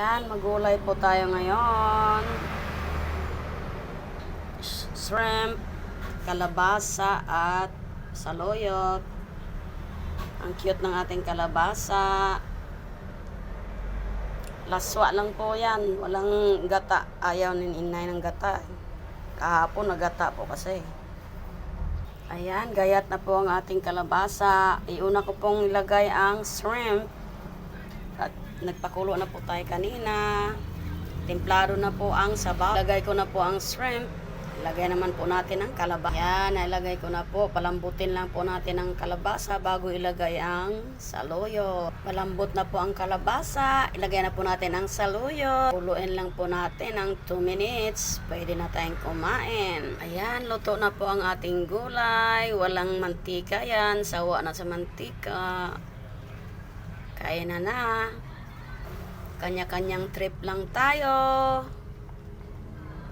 Ayan, magulay po tayo ngayon. Shrimp, kalabasa at saluyot. Ang cute ng ating kalabasa. Laswa lang po yan. Walang gata. Ayaw ni inay ng gata. Kahapon nagata po kasi. Ayan, gayat na po ang ating kalabasa. Iuna ko pong ilagay ang shrimp. At nagpakulo na po tayo kanina. Templado na po ang sabaw. Ilagay ko na po ang shrimp. Ilagay naman po natin ang kalabasa. Yan, nilagay ko na po. Palambutin lang po natin ang kalabasa bago ilagay ang saluyot. Malambot na po ang kalabasa. Ilagay na po natin ang saluyot. Kuluin lang po natin ng 2 minutes. Pwede na tayong kumain. Ayan, luto na po ang ating gulay. Walang mantika yan. Sawa na sa mantika. Kain na na. Kanya-kanyang trip lang tayo.